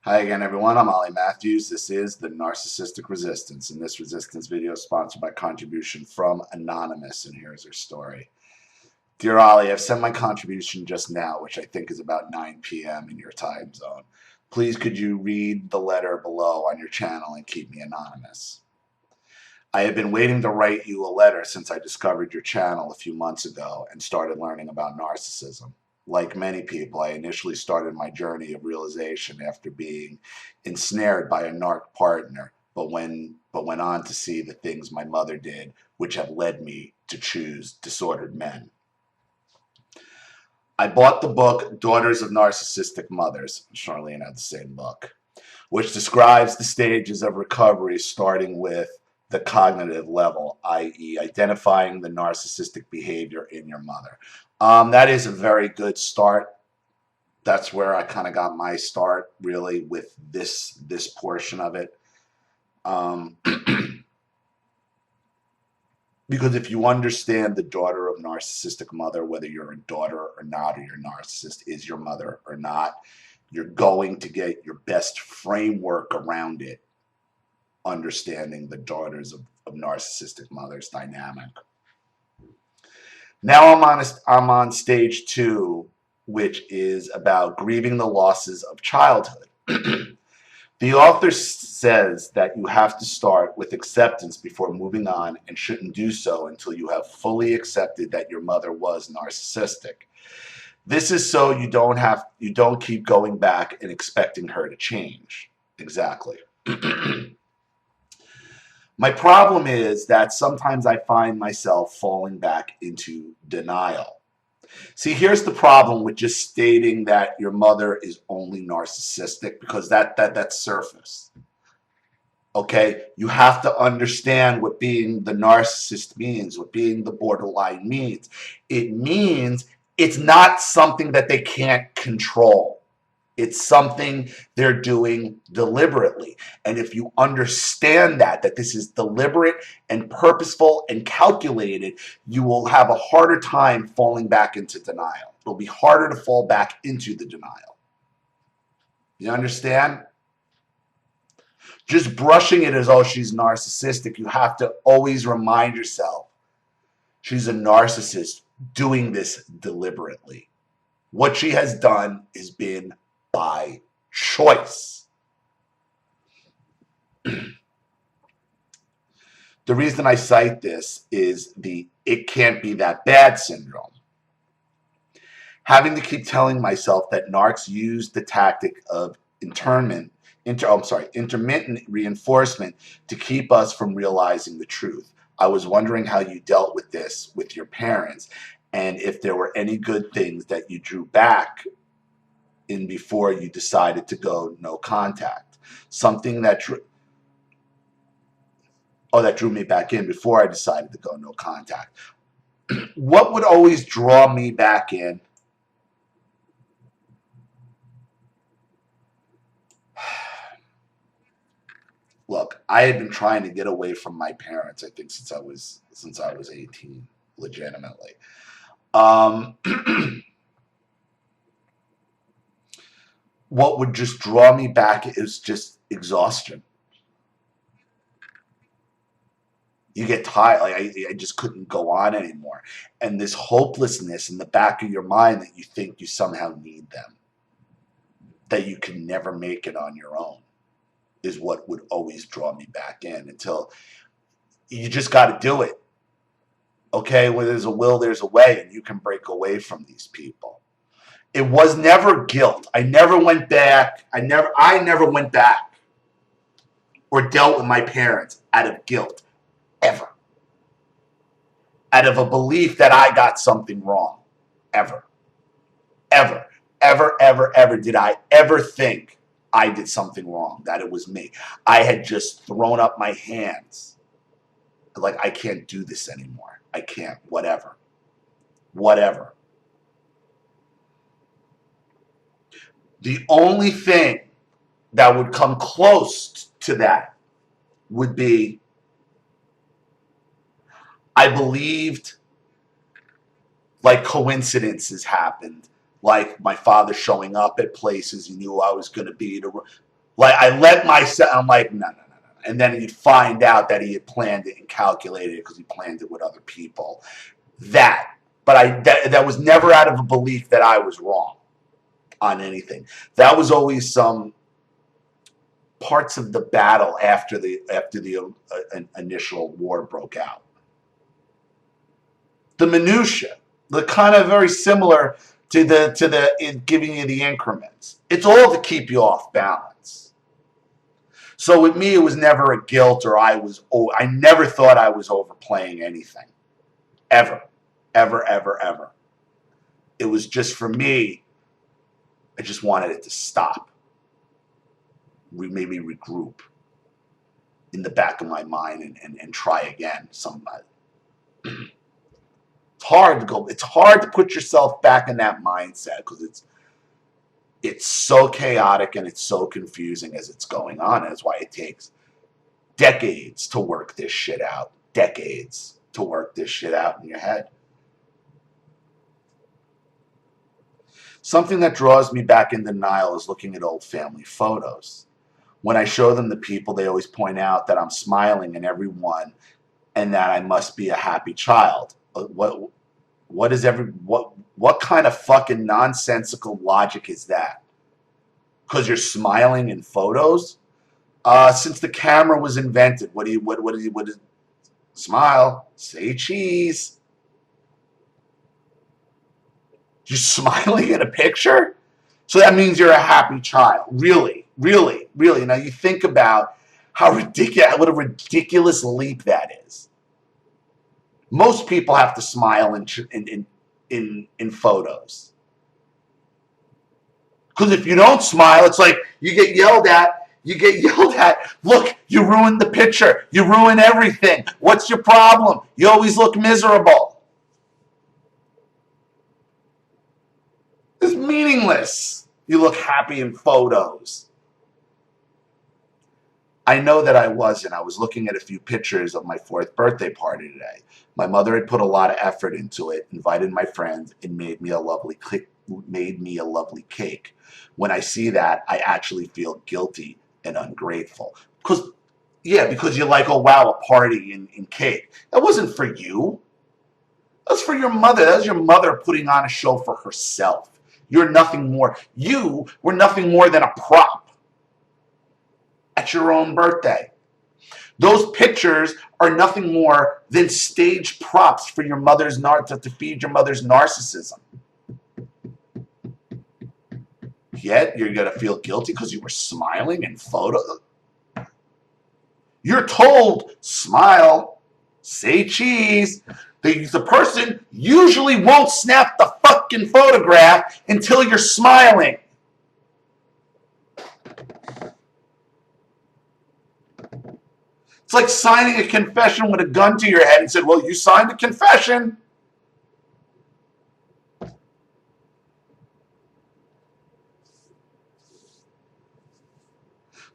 Hi again, everyone. I'm Ollie Matthews. This is the Narcissistic Resistance, and this resistance video is sponsored by contribution from Anonymous, and here's her story. Dear Ollie, I've sent my contribution just now, which I think is about 9 p.m. in your time zone. Please could you read the letter below on your channel and keep me anonymous? I have been waiting to write you a letter since I discovered your channel a few months ago and started learning about narcissism. Like many people, I initially started my journey of realization after being ensnared by a narc partner, but went on to see the things my mother did, which have led me to choose disordered men. I bought the book Daughters of Narcissistic Mothers. Charlene had the same book, which describes the stages of recovery starting with the cognitive level, i.e. identifying the narcissistic behavior in your mother. That is a very good start. That's where I kind of got my start, really, with this portion of it. Because if you understand the daughter of narcissistic mother, whether you're a daughter or not, or your narcissist is your mother or not, you're going to get your best framework around it, understanding the daughters of narcissistic mothers dynamic. Now I'm on stage 2, which is about grieving the losses of childhood. The author says that you have to start with acceptance before moving on and shouldn't do so until you have fully accepted that your mother was narcissistic. This is so you don't keep going back and expecting her to change. Exactly. My problem is that sometimes I find myself falling back into denial. See, here's the problem with just stating that your mother is only narcissistic, because that's surface. Okay, you have to understand what being the narcissist means, what being the borderline means. It means it's not something that they can't control. It's something they're doing deliberately. And if you understand that this is deliberate and purposeful and calculated, you will have a harder time falling back into denial. It'll be harder to fall back into the denial. You understand? Just brushing it as, oh, she's narcissistic, you have to always remind yourself, she's a narcissist doing this deliberately. What she has done has been by choice. The reason I cite this is the "it can't be that bad" syndrome. Having to keep telling myself that narcs use the tactic of intermittent reinforcement to keep us from realizing the truth. I was wondering how you dealt with this with your parents, and if there were any good things that you drew back in before you decided to go no contact. Something that drew me back in before I decided to go no contact. What would always draw me back in? Look, I had been trying to get away from my parents, I think, since I was 18, legitimately. What would just draw me back is just exhaustion. You get tired. Like I just couldn't go on anymore. And this hopelessness in the back of your mind that you think you somehow need them, that you can never make it on your own, is what would always draw me back in, until you just got to do it. Okay, where there's a will, there's a way, and you can break away from these people. It was never guilt. I never went back. I never went back or dealt with my parents out of guilt, ever. Out of a belief that I got something wrong, ever. Ever, ever, ever, ever did I ever think I did something wrong, that it was me. I had just thrown up my hands. Like, I can't do this anymore. I can't, whatever. Whatever. The only thing that would come close to that would be, I believed like coincidences happened, like my father showing up at places he knew I was going to be. Like, I let myself, I'm like, no, no, no, no. And then you'd find out that he had planned it and calculated it because he planned it with other people. That. But that was never out of a belief that I was wrong on anything. That was always some parts of the battle after the initial war broke out. The minutia, the kind of very similar to the giving you the increments. It's all to keep you off balance. So with me, it was never a guilt, or I never thought I was overplaying anything, ever, ever, ever, ever. It was just, for me, I just wanted it to stop. Maybe regroup in the back of my mind and try again. It's hard to go. It's hard to put yourself back in that mindset because it's so chaotic and it's so confusing as it's going on. That's why it takes decades to work this shit out. Decades to work this shit out in your head. Something that draws me back in denial is looking at old family photos. When I show them to people, they always point out that I'm smiling in every one and that I must be a happy child. What kind of fucking nonsensical logic is that? Because you're smiling in photos? Since the camera was invented, what is smile? Say cheese. You're smiling in a picture? So that means you're a happy child. Really, really, really. Now you think about what a ridiculous leap that is. Most people have to smile in photos. Because if you don't smile, it's like you get yelled at. Look, you ruined the picture. You ruin everything. What's your problem? You always look miserable. It's meaningless. You look happy in photos. I know that I wasn't. I was looking at a few pictures of my 4th birthday party today. My mother had put a lot of effort into it, invited my friends, and made me a lovely cake. When I see that, I actually feel guilty and ungrateful. Because you're like, oh wow, a party and cake. That wasn't for you. That was for your mother. That was your mother putting on a show for herself. You're nothing more. You were nothing more than a prop at your own birthday. Those pictures are nothing more than stage props for your mother's to feed your mother's narcissism. Yet you're going to feel guilty because you were smiling in photos. You're told, smile, say cheese. The person usually won't snap the fucking photograph until you're smiling. It's like signing a confession with a gun to your head and said, well, you signed a confession.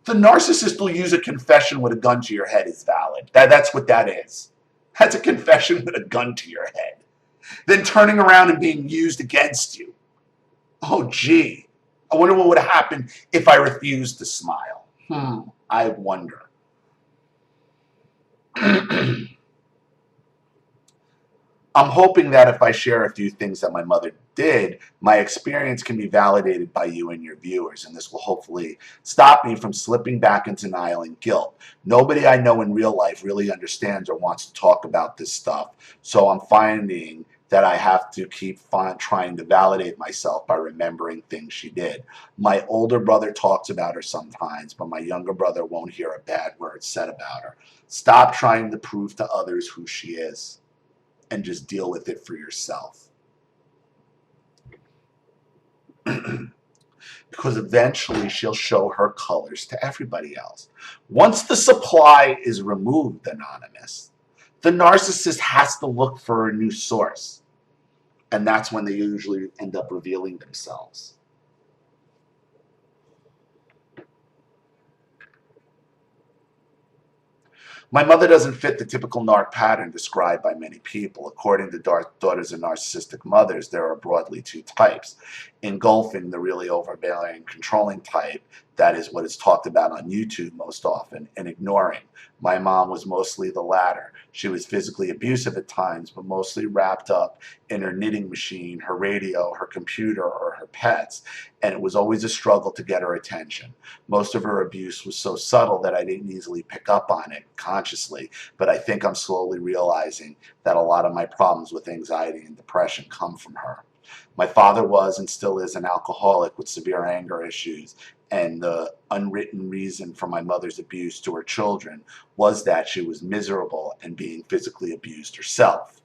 The narcissist will use a confession with a gun to your head is valid. That's what that is. That's a confession with a gun to your head. Then turning around and being used against you. Oh, gee. I wonder what would happen if I refused to smile. I wonder. I'm hoping that if I share a few things that my mother did, my experience can be validated by you and your viewers, and this will hopefully stop me from slipping back into denial and guilt. Nobody I know in real life really understands or wants to talk about this stuff, so I'm finding that I have to keep trying to validate myself by remembering things she did. My older brother talks about her sometimes, but my younger brother won't hear a bad word said about her. Stop trying to prove to others who she is and just deal with it for yourself. Because eventually she'll show her colors to everybody else. Once the supply is removed, Anonymous, the narcissist has to look for a new source. And that's when they usually end up revealing themselves. My mother doesn't fit the typical narc pattern described by many people. According to Daughters of Narcissistic Mothers, there are broadly 2 types, engulfing the really overbearing, controlling type That is what is talked about on YouTube most often, and ignoring. My mom was mostly the latter. She was physically abusive at times, but mostly wrapped up in her knitting machine, her radio, her computer, or her pets, and it was always a struggle to get her attention. Most of her abuse was so subtle that I didn't easily pick up on it consciously, but I think I'm slowly realizing that a lot of my problems with anxiety and depression come from her. My father was and still is an alcoholic with severe anger issues, and the unwritten reason for my mother's abuse to her children was that she was miserable and being physically abused herself.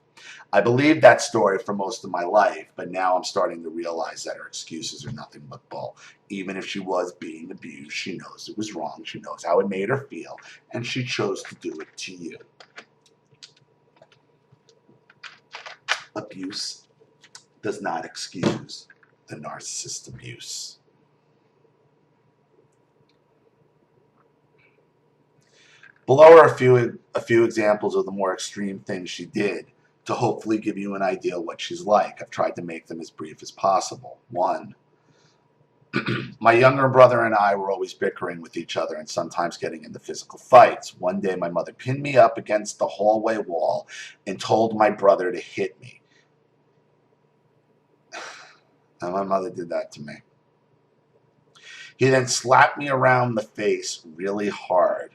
I believed that story for most of my life, but now I'm starting to realize that her excuses are nothing but bull. Even if she was being abused, she knows it was wrong, she knows how it made her feel, and she chose to do it to you. Abuse does not excuse the narcissist abuse. Below are a few examples of the more extreme things she did to hopefully give you an idea what she's like. I've tried to make them as brief as possible. 1. My younger brother and I were always bickering with each other and sometimes getting into physical fights. One day my mother pinned me up against the hallway wall and told my brother to hit me. And my mother did that to me. He then slapped me around the face really hard.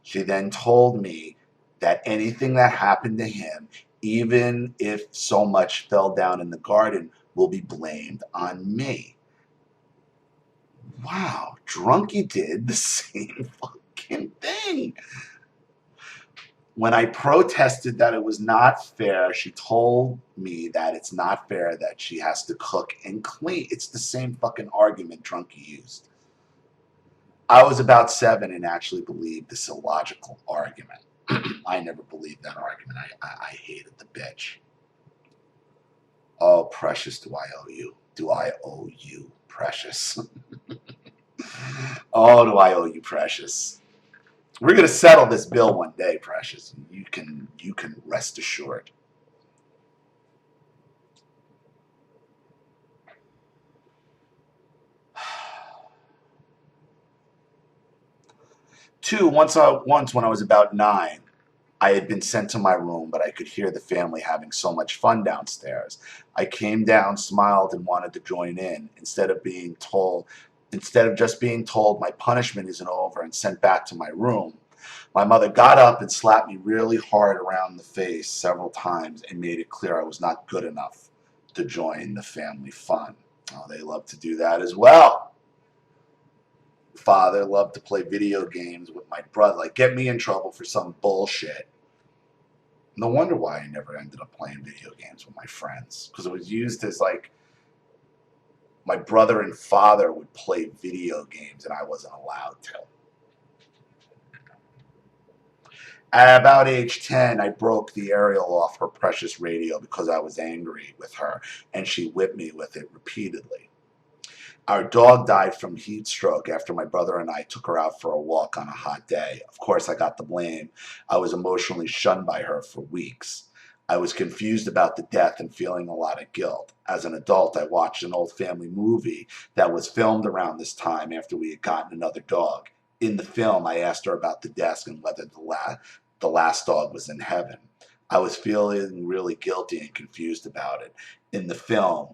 She then told me that anything that happened to him, even if so much fell down in the garden, will be blamed on me. Wow, Drunky did the same fucking thing. When I protested that it was not fair, she told me that it's not fair that she has to cook and clean. It's the same fucking argument Drunky used. I was about 7 and actually believed this illogical argument. I never believed that argument. I hated the bitch. Oh, Precious, do I owe you? Do I owe you, Precious? Oh, do I owe you, Precious? We're gonna settle this bill one day, Precious. You can rest assured. 2, once when I was about 9, I had been sent to my room, but I could hear the family having so much fun downstairs. I came down, smiled, and wanted to join in. Instead of just being told my punishment isn't over and sent back to my room, my mother got up and slapped me really hard around the face several times and made it clear I was not good enough to join the family fun. Oh, they love to do that as well. Father loved to play video games with my brother, like get me in trouble for some bullshit. No wonder why I never ended up playing video games with my friends, because it was used as like my brother and father would play video games and I wasn't allowed to. At about age 10, I broke the aerial off her precious radio because I was angry with her, and she whipped me with it repeatedly. Our dog died from heat stroke after my brother and I took her out for a walk on a hot day. Of course, I got the blame. I was emotionally shunned by her for weeks. I was confused about the death and feeling a lot of guilt. As an adult, I watched an old family movie that was filmed around this time after we had gotten another dog. In the film, I asked her about the death and whether the last dog was in heaven. I was feeling really guilty and confused about it. In the film,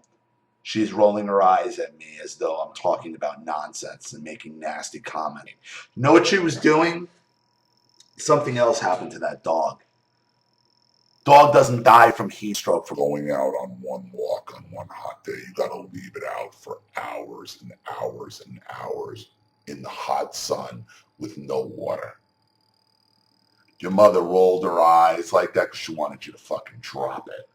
she's rolling her eyes at me as though I'm talking about nonsense and making nasty comments. You know what she was doing? Something else happened to that dog. Dog doesn't die from heat stroke from going out on one walk on one hot day. You gotta leave it out for hours and hours and hours in the hot sun with no water. Your mother rolled her eyes like that because she wanted you to fucking drop it.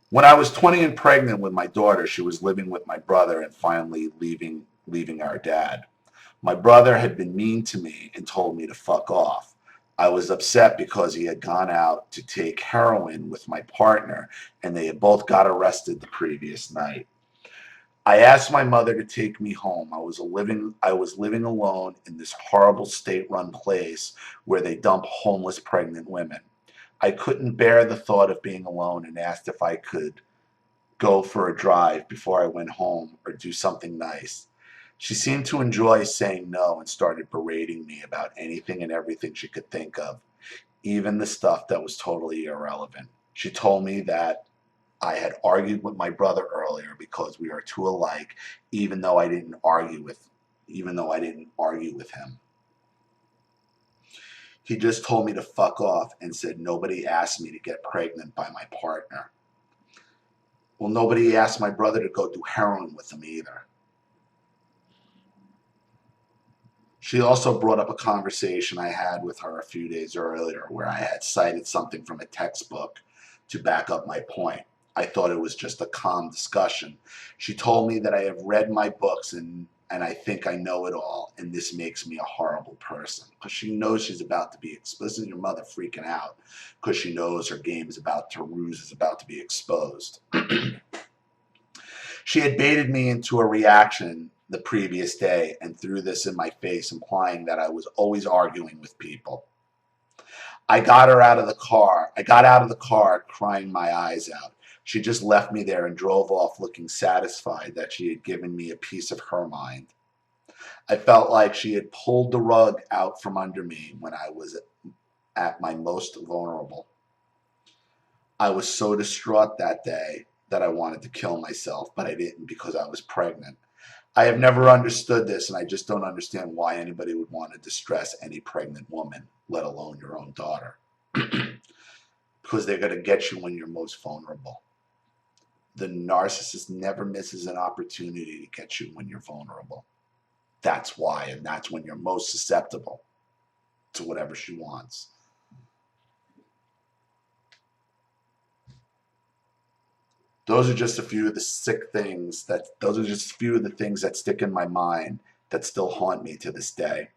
When I was 20 and pregnant with my daughter, she was living with my brother and finally leaving our dad. My brother had been mean to me and told me to fuck off. I was upset because he had gone out to take heroin with my partner and they had both got arrested the previous night. I asked my mother to take me home. I was living alone in this horrible state-run place where they dump homeless pregnant women. I couldn't bear the thought of being alone and asked if I could go for a drive before I went home or do something nice. She seemed to enjoy saying no and started berating me about anything and everything she could think of, even the stuff that was totally irrelevant. She told me that I had argued with my brother earlier because we are too alike, even though I didn't argue with him. He just told me to fuck off and said nobody asked me to get pregnant by my partner. Well, nobody asked my brother to go do heroin with him either. She also brought up a conversation I had with her a few days earlier where I had cited something from a textbook to back up my point. I thought it was just a calm discussion. She told me that I have read my books and I think I know it all, and this makes me a horrible person. Because she knows she's about to be exposed. This is your mother freaking out because she knows her ruse is about to be exposed. She had baited me into a reaction the previous day and threw this in my face, implying that I was always arguing with people. I got out of the car crying my eyes out. She just left me there and drove off looking satisfied that she had given me a piece of her mind. I felt like she had pulled the rug out from under me when I was at my most vulnerable. I was so distraught that day that I wanted to kill myself, but I didn't because I was pregnant. I have never understood this, and I just don't understand why anybody would want to distress any pregnant woman, let alone your own daughter. Because they're going to get you when you're most vulnerable. The narcissist never misses an opportunity to get you when you're vulnerable. That's why, and that's when you're most susceptible to whatever she wants. Those are just a few of the things that stick in my mind that still haunt me to this day.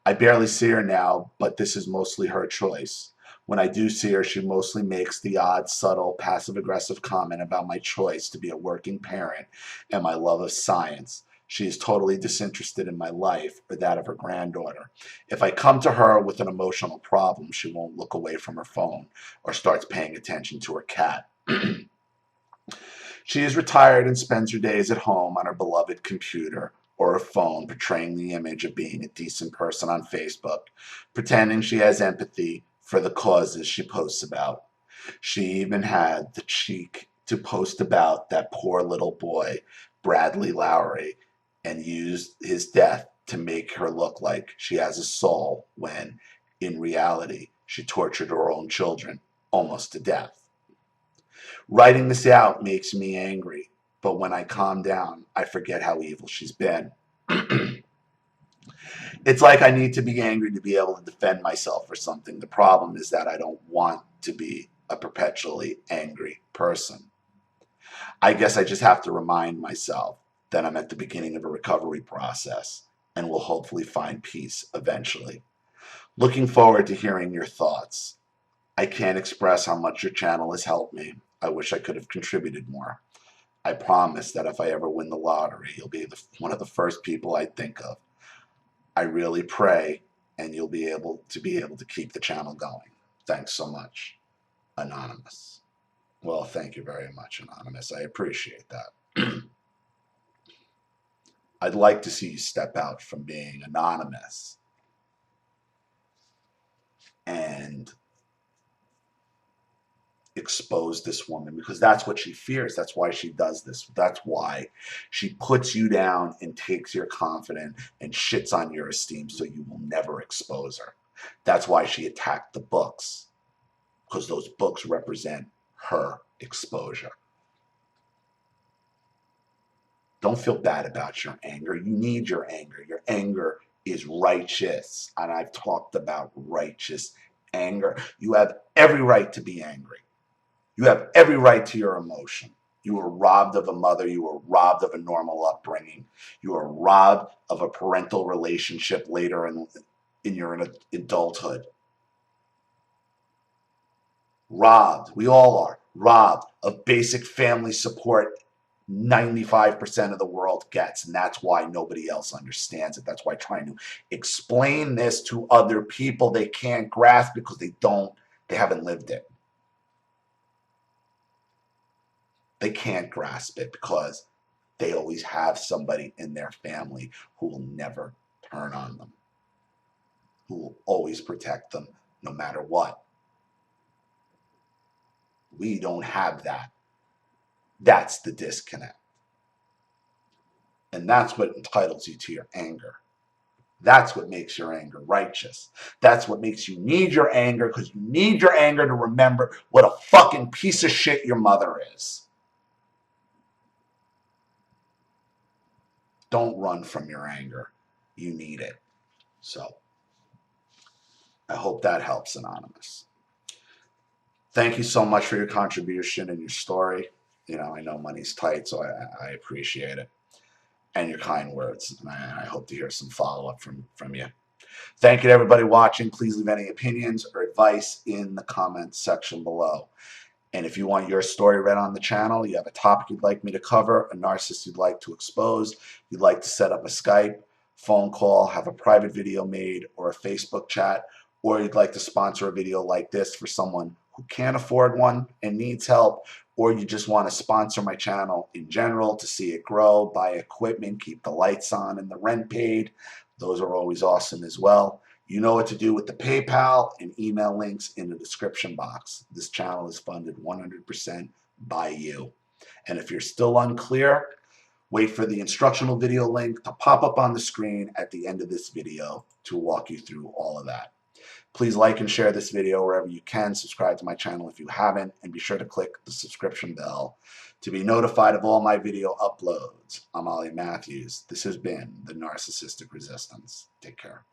I barely see her now, but this is mostly her choice. When I do see her, she mostly makes the odd, subtle, passive-aggressive comment about my choice to be a working parent and my love of science. She is totally disinterested in my life or that of her granddaughter. If I come to her with an emotional problem, she won't look away from her phone or starts paying attention to her cat. She is retired and spends her days at home on her beloved computer or her phone, portraying the image of being a decent person on Facebook, pretending she has empathy for the causes she posts about. She even had the cheek to post about that poor little boy, Bradley Lowry, and used his death to make her look like she has a soul when, in reality, she tortured her own children almost to death. Writing this out makes me angry, but when I calm down, I forget how evil she's been. It's like I need to be angry to be able to defend myself or something. The problem is that I don't want to be a perpetually angry person. I guess I just have to remind myself that I'm at the beginning of a recovery process and will hopefully find peace eventually. Looking forward to hearing your thoughts. I can't express how much your channel has helped me. I wish I could have contributed more. I promise that if I ever win the lottery, you'll be one of the first people I think of. I really pray, and you'll be able to keep the channel going. Thanks so much, Anonymous. Well, thank you very much, Anonymous. I appreciate that. I'd like to see you step out from being anonymous and expose this woman, because that's what she fears. That's why she does this. That's why she puts you down and takes your confidence and shits on your esteem so you will never expose her. That's why she attacked the books, because those books represent her exposure. Don't feel bad about your anger. You need your anger. Your anger is righteous, and I've talked about righteous anger. You have every right to be angry. You have every right to your emotion. You were robbed of a mother. You were robbed of a normal upbringing. You were robbed of a parental relationship later in your adulthood. Robbed. We all are robbed of basic family support 95% of the world gets, and that's why nobody else understands it. That's why trying to explain this to other people, they can't grasp because they don't They haven't lived it. They can't grasp it because they always have somebody in their family who will never turn on them, who will always protect them no matter what. We don't have that. That's the disconnect. And that's what entitles you to your anger. That's what makes your anger righteous. That's what makes you need your anger, because you need your anger to remember what a fucking piece of shit your mother is. Don't run from your anger. You need it. So I hope that helps, Anonymous. Thank you so much for your contribution and your story. You know, I know money's tight, so I appreciate it. And your kind words. And I hope to hear some follow-up from you. Thank you to everybody watching. Please leave any opinions or advice in the comments section below. And if you want your story read on the channel, you have a topic you'd like me to cover, a narcissist you'd like to expose, you'd like to set up a Skype, phone call, have a private video made, or a Facebook chat, or you'd like to sponsor a video like this for someone who can't afford one and needs help, or you just want to sponsor my channel in general to see it grow, buy equipment, keep the lights on and the rent paid, those are always awesome as well. You know what to do with the PayPal and email links in the description box. This channel is funded 100% by you. And if you're still unclear, wait for the instructional video link to pop up on the screen at the end of this video to walk you through all of that. Please like and share this video wherever you can. Subscribe to my channel if you haven't, and be sure to click the subscription bell to be notified of all my video uploads. I'm Ollie Matthews. This has been the Narcissistic Resistance. Take care.